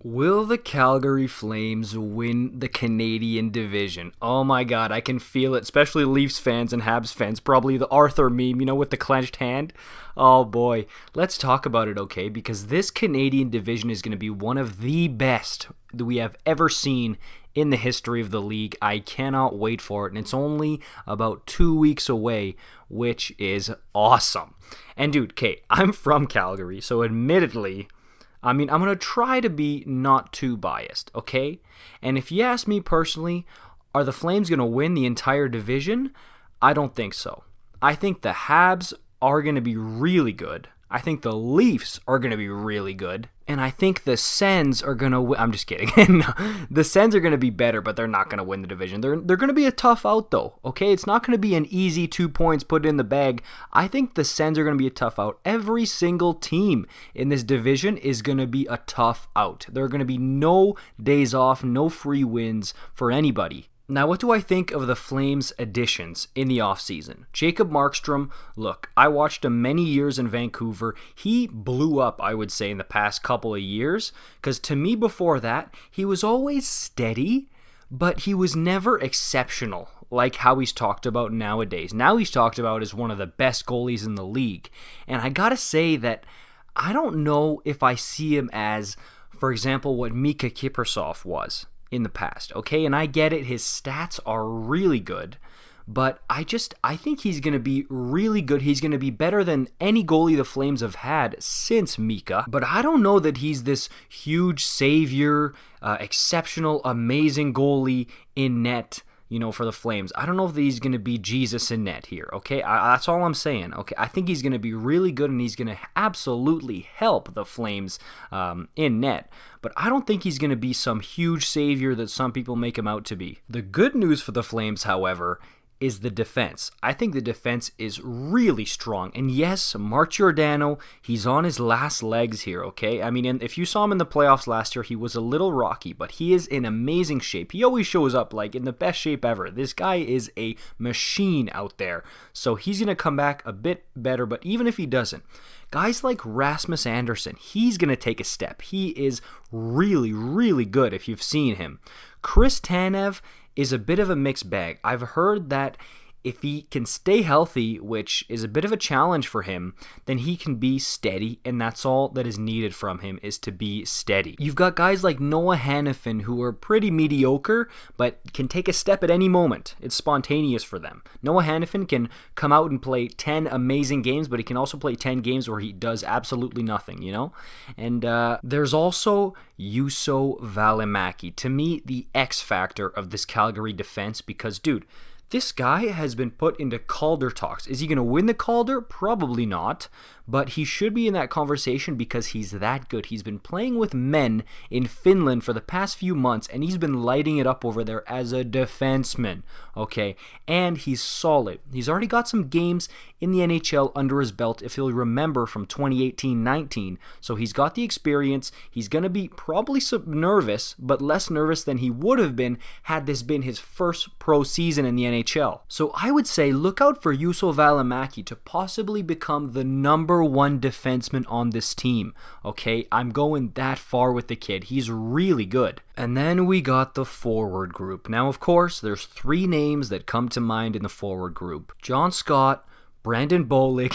Will the Calgary Flames win the Canadian division? Oh my god, I can feel it, especially Leafs fans and Habs fans. Probably the Arthur meme, with the clenched hand. Oh boy, let's talk about it, okay? Because this Canadian division is going to be one of the best that we have ever seen in the history of the league. I cannot wait for it, and it's only about 2 weeks away, which is awesome. And dude, okay, I'm from Calgary, so admittedly, I'm going to try to be not too biased, okay? And if you ask me personally, are the Flames going to win the entire division? I don't think so. I think the Habs are going to be really good. I think the Leafs are going to be really good. And I think the Sens are going to win. I'm just kidding. No, the Sens are going to be better, but they're not going to win the division. They're going to be a tough out, though. Okay, it's not going to be an easy 2 points put in the bag. I think the Sens are going to be a tough out. Every single team in this division is going to be a tough out. There are going to be no days off, no free wins for anybody. Now, what do I think of the Flames' additions in the offseason? Jacob Markstrom, look, I watched him many years in Vancouver. He blew up, I would say, in the past couple of years, because to me before that, he was always steady, but he was never exceptional, like how he's talked about nowadays. Now he's talked about as one of the best goalies in the league, and I gotta say that I don't know if I see him as, for example, what Mika Kiprusoff was in the past, okay? And I get it, his stats are really good, but I think he's going to be really good. He's going to be better than any goalie the Flames have had since Mika, but I don't know that he's this huge savior, exceptional, amazing goalie in net, for the Flames. I don't know if he's going to be Jesus in net here, okay? That's all I'm saying, okay? I think he's going to be really good, and he's going to absolutely help the Flames in net, but I don't think he's going to be some huge savior that some people make him out to be. The good news for the Flames, however, is the defense. I think the defense is really strong. And yes, Mark Giordano, he's on his last legs here, okay? I mean, if you saw him in the playoffs last year, he was a little rocky, but he is in amazing shape. He always shows up like in the best shape ever. This guy is a machine out there. So he's going to come back a bit better, but even if he doesn't, guys like Rasmus Andersson, he's going to take a step. He is really, really good if you've seen him. Chris Tanev is a bit of a mixed bag. I've heard that if he can stay healthy, which is a bit of a challenge for him, then he can be steady, and that's all that is needed from him, is to be steady. You've got guys like Noah Hanifin who are pretty mediocre, but can take a step at any moment. It's spontaneous for them. Noah Hanifin can come out and play 10 amazing games, but he can also play 10 games where he does absolutely nothing, And there's also Juuso Välimäki. To me, the X factor of this Calgary defense, because, dude, this guy has been put into Calder talks. Is he going to win the Calder? Probably not, but he should be in that conversation because he's that good. He's been playing with men in Finland for the past few months, and he's been lighting it up over there as a defenseman, okay? And he's solid. He's already got some games in the NHL under his belt, if you'll remember, from 2018-19. So he's got the experience. He's going to be probably nervous, but less nervous than he would have been had this been his first pro season in the NHL. So I would say look out for Juuso Välimäki to possibly become the number one defenseman on this team, okay? I'm going that far with the kid. He's really good. And then we got the forward group. Now, of course, there's 3 names that come to mind in the forward group. John Scott, Brandon Bollig.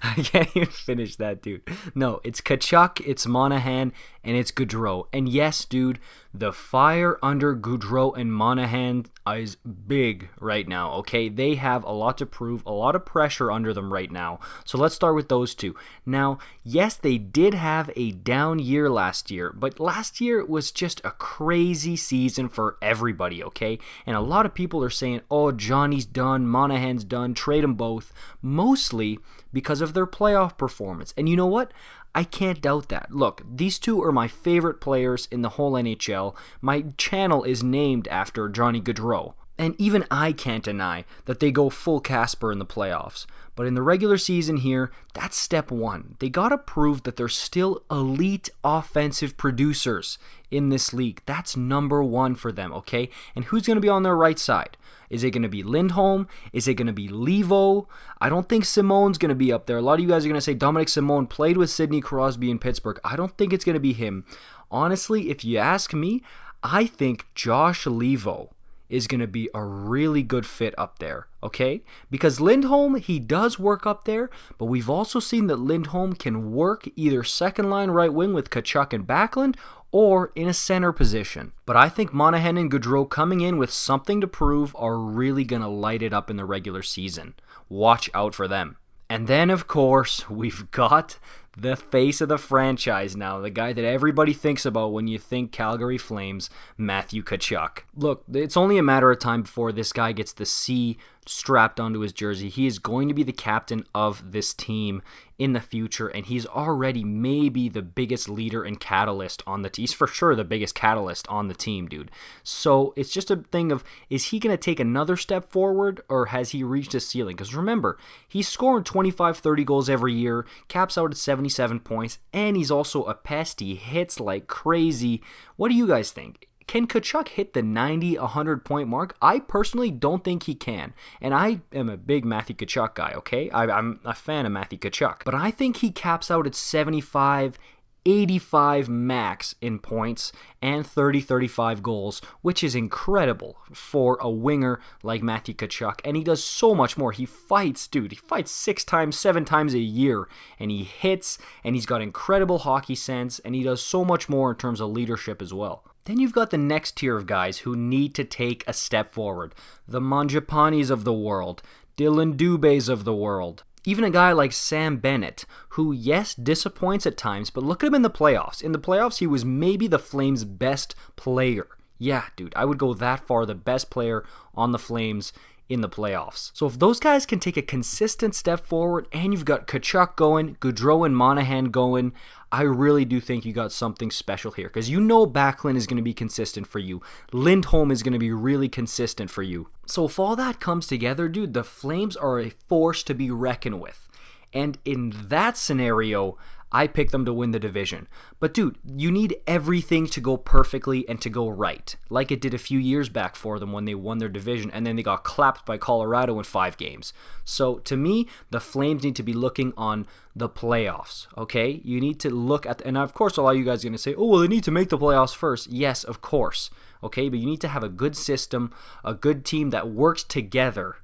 I can't even finish that, dude. No, it's Tkachuk, it's Monahan, and it's Gaudreau. And yes, dude, the fire under Gaudreau and Monahan is big right now, okay? They have a lot to prove, a lot of pressure under them right now. So let's start with those two. Now, yes, they did have a down year last year, but last year was just a crazy season for everybody, okay? And a lot of people are saying, oh, Johnny's done, Monahan's done, trade them both, mostly because of their playoff performance. And you know what? I can't doubt that. Look, these two are my favorite players in the whole NHL. My channel is named after Johnny Gaudreau. And even I can't deny that they go full Casper in the playoffs. But in the regular season here, that's step one. They gotta prove that they're still elite offensive producers in this league. That's number one for them, okay? And who's gonna be on their right side? Is it going to be Lindholm? Is it going to be Levo? I don't think Simone's going to be up there. A lot of you guys are going to say Dominic Simone played with Sidney Crosby in Pittsburgh. I don't think it's going to be him. Honestly, if you ask me, I think Josh Levo is going to be a really good fit up there, okay? Because Lindholm, he does work up there, but we've also seen that Lindholm can work either second line right wing with Tkachuk and Backlund or in a center position. But I think Monahan and Gaudreau coming in with something to prove are really going to light it up in the regular season. Watch out for them. And then, of course, we've got the face of the franchise now, the guy that everybody thinks about when you think Calgary Flames, Matthew Tkachuk. Look, it's only a matter of time before this guy gets the C strapped onto his jersey. He is going to be the captain of this team in the future, and he's already maybe the biggest leader and catalyst on the team. He's for sure the biggest catalyst on the team, dude. So it's just a thing of, is he going to take another step forward, or has he reached his ceiling? Because remember, he's scoring 25, 30 goals every year, caps out at 77 points, and he's also a pest. He hits like crazy. What do you guys think? Can Tkachuk hit the 90, 100 point mark? I personally don't think he can. And I am a big Matthew Tkachuk guy, okay? I'm a fan of Matthew Tkachuk. But I think he caps out at 75, 85 max in points and 30, 35 goals, which is incredible for a winger like Matthew Tkachuk. And he does so much more. He fights, dude. He fights 6 times, 7 times a year. And he hits, and he's got incredible hockey sense, and he does so much more in terms of leadership as well. Then you've got the next tier of guys who need to take a step forward. The Mangiapanis of the world, Dylan Dubés of the world. Even a guy like Sam Bennett, who, yes, disappoints at times, but look at him in the playoffs. In the playoffs, he was maybe the Flames' best player. Yeah, dude, I would go that far, the best player on the Flames in the playoffs. So if those guys can take a consistent step forward, and you've got Tkachuk going, Gaudreau and Monahan going, I really do think you got something special here, because you know Backlund is going to be consistent for you. Lindholm is going to be really consistent for you. So if all that comes together, dude, the Flames are a force to be reckoned with. And in that scenario, I pick them to win the division. But dude, you need everything to go perfectly and to go right, like it did a few years back for them when they won their division and then they got clapped by Colorado in 5 games. So to me, the Flames need to be looking on the playoffs, okay? You need to look at, and of course a lot of you guys are going to say, oh, well, they need to make the playoffs first. Yes, of course, okay? But you need to have a good system, a good team that works together.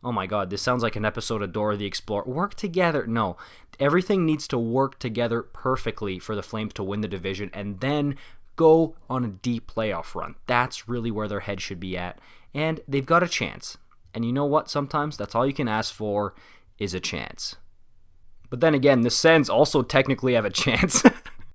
Oh my god, this sounds like an episode of Dora the Explorer. Work together. No, everything needs to work together perfectly for the Flames to win the division and then go on a deep playoff run. That's really where their head should be at. And they've got a chance. And you know what? Sometimes that's all you can ask for is a chance. But then again, the Sens also technically have a chance.